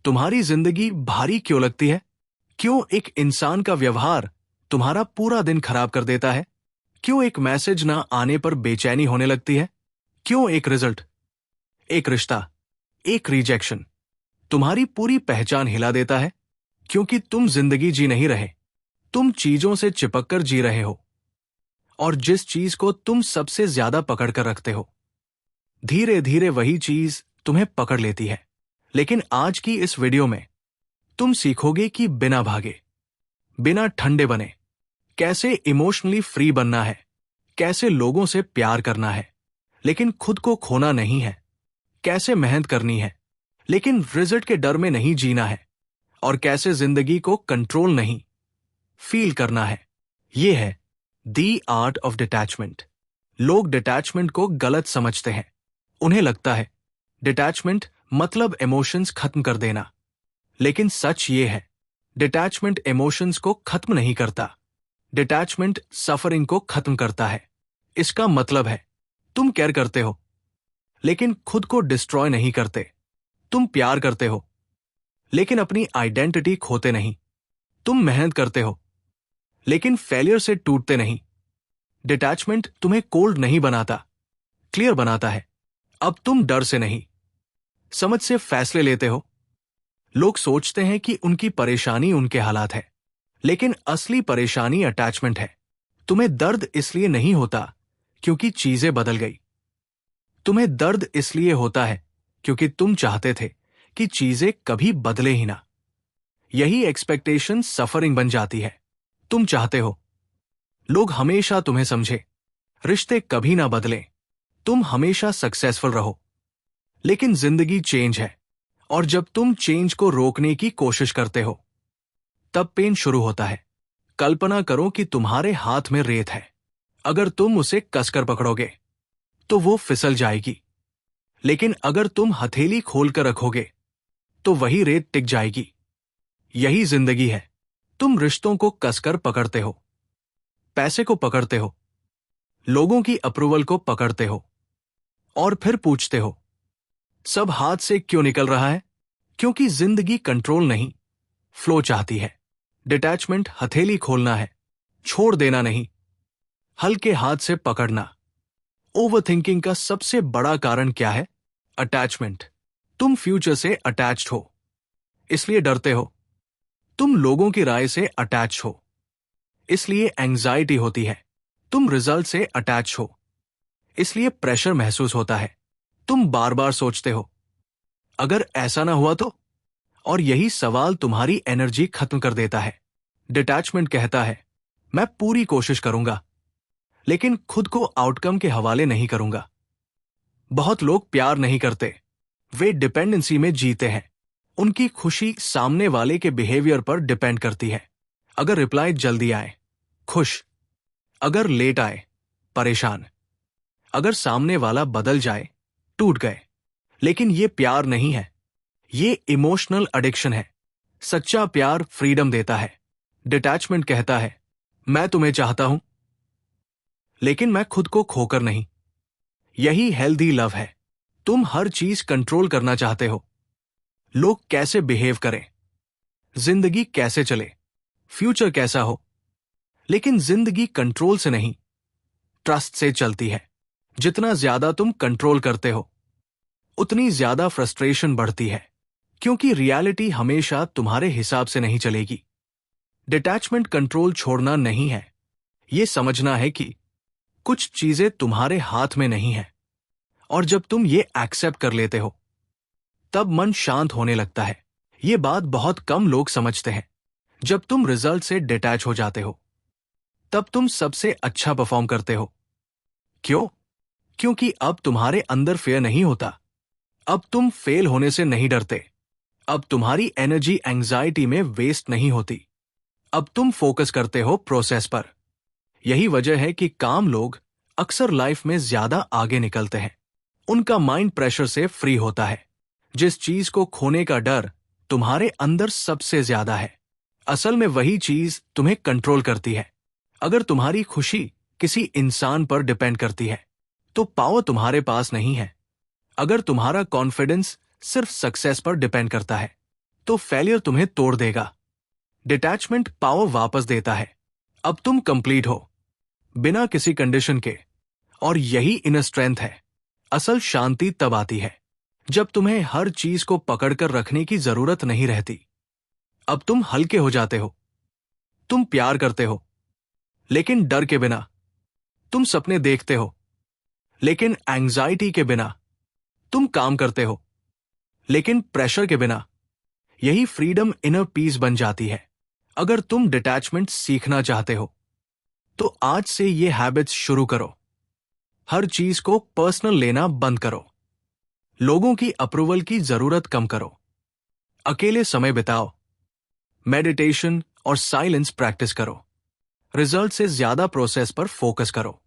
तुम्हारी जिंदगी भारी क्यों लगती है? क्यों एक इंसान का व्यवहार तुम्हारा पूरा दिन खराब कर देता है? क्यों एक मैसेज ना आने पर बेचैनी होने लगती है? क्यों एक रिजल्ट, एक रिश्ता, एक रिजेक्शन तुम्हारी पूरी पहचान हिला देता है? क्योंकि तुम जिंदगी जी नहीं रहे, तुम चीजों से चिपक कर जी रहे हो। और जिस चीज को तुम सबसे ज्यादा पकड़ कर रखते हो, धीरे धीरे वही चीज तुम्हें पकड़ लेती है। लेकिन आज की इस वीडियो में तुम सीखोगे कि बिना भागे, बिना ठंडे बने कैसे इमोशनली फ्री बनना है, कैसे लोगों से प्यार करना है लेकिन खुद को खोना नहीं है, कैसे मेहनत करनी है लेकिन रिजल्ट के डर में नहीं जीना है, और कैसे जिंदगी को कंट्रोल नहीं, फील करना है। यह है द आर्ट ऑफ डिटैचमेंट। लोग डिटैचमेंट को गलत समझते हैं। उन्हें लगता है डिटैचमेंट मतलब इमोशंस खत्म कर देना। लेकिन सच ये है, डिटैचमेंट इमोशंस को खत्म नहीं करता, डिटैचमेंट सफरिंग को खत्म करता है। इसका मतलब है तुम केयर करते हो लेकिन खुद को डिस्ट्रॉय नहीं करते। तुम प्यार करते हो लेकिन अपनी आइडेंटिटी खोते नहीं। तुम मेहनत करते हो लेकिन फेलियर से टूटते नहीं। डिटैचमेंट तुम्हें कोल्ड नहीं बनाता, क्लियर बनाता है। अब तुम डर से नहीं, समझ से फैसले लेते हो। लोग सोचते हैं कि उनकी परेशानी उनके हालात है, लेकिन असली परेशानी अटैचमेंट है। तुम्हें दर्द इसलिए नहीं होता क्योंकि चीजें बदल गई। तुम्हें दर्द इसलिए होता है क्योंकि तुम चाहते थे कि चीजें कभी बदले ही ना। यही एक्सपेक्टेशन सफरिंग बन जाती है। तुम चाहते हो लोग हमेशा तुम्हें समझे, रिश्ते कभी ना बदले, तुम हमेशा सक्सेसफुल रहो। लेकिन जिंदगी चेंज है, और जब तुम चेंज को रोकने की कोशिश करते हो तब पेन शुरू होता है। कल्पना करो कि तुम्हारे हाथ में रेत है। अगर तुम उसे कसकर पकड़ोगे तो वो फिसल जाएगी, लेकिन अगर तुम हथेली खोलकर रखोगे तो वही रेत टिक जाएगी। यही जिंदगी है। तुम रिश्तों को कसकर पकड़ते हो, पैसे को पकड़ते हो, लोगों की अप्रूवल को पकड़ते हो, और फिर पूछते हो सब हाथ से क्यों निकल रहा है? क्योंकि जिंदगी कंट्रोल नहीं, फ्लो चाहती है। डिटैचमेंट हथेली खोलना है, छोड़ देना नहीं, हल्के हाथ से पकड़ना। ओवरथिंकिंग का सबसे बड़ा कारण क्या है? अटैचमेंट। तुम फ्यूचर से अटैच्ड हो, इसलिए डरते हो। तुम लोगों की राय से अटैच हो, इसलिए एंजाइटी होती है। तुम रिजल्ट से अटैच हो, इसलिए प्रेशर महसूस होता है। तुम बार बार सोचते हो अगर ऐसा ना हुआ तो, और यही सवाल तुम्हारी एनर्जी खत्म कर देता है। डिटैचमेंट कहता है मैं पूरी कोशिश करूंगा लेकिन खुद को आउटकम के हवाले नहीं करूंगा। बहुत लोग प्यार नहीं करते, वे डिपेंडेंसी में जीते हैं। उनकी खुशी सामने वाले के बिहेवियर पर डिपेंड करती है। अगर रिप्लाई जल्दी आए, खुश। अगर लेट आए, परेशान। अगर सामने वाला बदल जाए, टूट गए। लेकिन ये प्यार नहीं है, ये इमोशनल एडिक्शन है। सच्चा प्यार फ्रीडम देता है। डिटैचमेंट कहता है मैं तुम्हें चाहता हूं लेकिन मैं खुद को खोकर नहीं। यही हेल्दी लव है। तुम हर चीज कंट्रोल करना चाहते हो। लोग कैसे बिहेव करें, जिंदगी कैसे चले, फ्यूचर कैसा हो, लेकिन जिंदगी कंट्रोल से नहीं, ट्रस्ट से चलती है। जितना ज्यादा तुम कंट्रोल करते हो उतनी ज्यादा फ्रस्ट्रेशन बढ़ती है, क्योंकि रियलिटी हमेशा तुम्हारे हिसाब से नहीं चलेगी। डिटैचमेंट कंट्रोल छोड़ना नहीं है, यह समझना है कि कुछ चीजें तुम्हारे हाथ में नहीं है, और जब तुम ये एक्सेप्ट कर लेते हो तब मन शांत होने लगता है। ये बात बहुत कम लोग समझते हैं। जब तुम रिजल्ट से डिटैच हो जाते हो तब तुम सबसे अच्छा परफॉर्म करते हो। क्यों? क्योंकि अब तुम्हारे अंदर फेयर नहीं होता। अब तुम फेल होने से नहीं डरते। अब तुम्हारी एनर्जी एंजाइटी में वेस्ट नहीं होती। अब तुम फोकस करते हो प्रोसेस पर। यही वजह है कि काम लोग अक्सर लाइफ में ज्यादा आगे निकलते हैं। उनका माइंड प्रेशर से फ्री होता है। जिस चीज को खोने का डर तुम्हारे अंदर सबसे ज्यादा है, असल में वही चीज तुम्हें कंट्रोल करती है। अगर तुम्हारी खुशी किसी इंसान पर डिपेंड करती है तो पावर तुम्हारे पास नहीं है। अगर तुम्हारा कॉन्फिडेंस सिर्फ सक्सेस पर डिपेंड करता है तो फेलियर तुम्हें तोड़ देगा। डिटैचमेंट पावर वापस देता है। अब तुम कंप्लीट हो, बिना किसी कंडीशन के। और यही इनर स्ट्रेंथ है। असल शांति तब आती है जब तुम्हें हर चीज को पकड़कर रखने की जरूरत नहीं रहती। अब तुम हल्के हो जाते हो। तुम प्यार करते हो, लेकिन डर के बिना। तुम सपने देखते हो, लेकिन एंजाइटी के बिना। तुम काम करते हो, लेकिन प्रेशर के बिना। यही फ्रीडम इनर पीस बन जाती है। अगर तुम डिटैचमेंट सीखना चाहते हो तो आज से ये हैबिट्स शुरू करो। हर चीज को पर्सनल लेना बंद करो। लोगों की अप्रूवल की जरूरत कम करो। अकेले समय बिताओ। मेडिटेशन और साइलेंस प्रैक्टिस करो। रिजल्ट से ज्यादा प्रोसेस पर फोकस करो।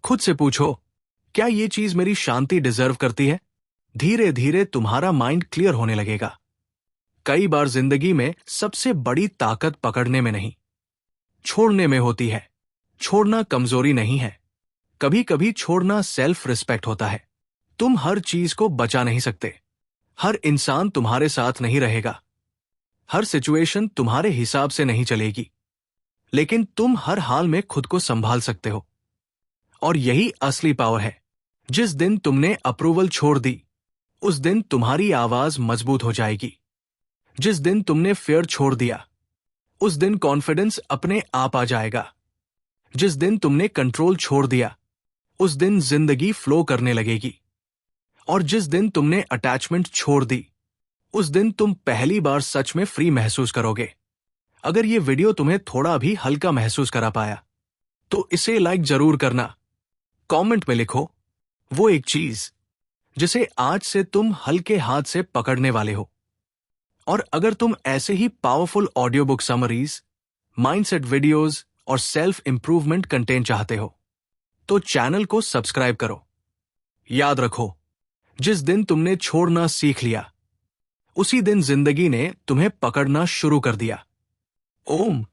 खुद से पूछो, क्या ये चीज मेरी शांति डिजर्व करती है? धीरे धीरे तुम्हारा माइंड क्लियर होने लगेगा। कई बार जिंदगी में सबसे बड़ी ताकत पकड़ने में नहीं, छोड़ने में होती है। छोड़ना कमजोरी नहीं है, कभी कभी छोड़ना सेल्फ रिस्पेक्ट होता है। तुम हर चीज को बचा नहीं सकते। हर इंसान तुम्हारे साथ नहीं रहेगा। हर सिचुएशन तुम्हारे हिसाब से नहीं चलेगी। लेकिन तुम हर हाल में खुद को संभाल सकते हो। और यही असली पावर है। जिस दिन तुमने अप्रूवल छोड़ दी, उस दिन तुम्हारी आवाज मजबूत हो जाएगी। जिस दिन तुमने फियर छोड़ दिया, उस दिन कॉन्फिडेंस अपने आप आ जाएगा। जिस दिन तुमने कंट्रोल छोड़ दिया, उस दिन जिंदगी फ्लो करने लगेगी। और जिस दिन तुमने अटैचमेंट छोड़ दी, उस दिन तुम पहली बार सच में फ्री महसूस करोगे। अगर ये वीडियो तुम्हें थोड़ा भी हल्का महसूस करा पाया तो इसे लाइक जरूर करना। कमेंट में लिखो वो एक चीज जिसे आज से तुम हल्के हाथ से पकड़ने वाले हो। और अगर तुम ऐसे ही powerful audio book summaries, mindset videos और सेल्फ इंप्रूवमेंट कंटेंट चाहते हो तो चैनल को सब्सक्राइब करो। याद रखो, जिस दिन तुमने छोड़ना सीख लिया, उसी दिन जिंदगी ने तुम्हें पकड़ना शुरू कर दिया। ओम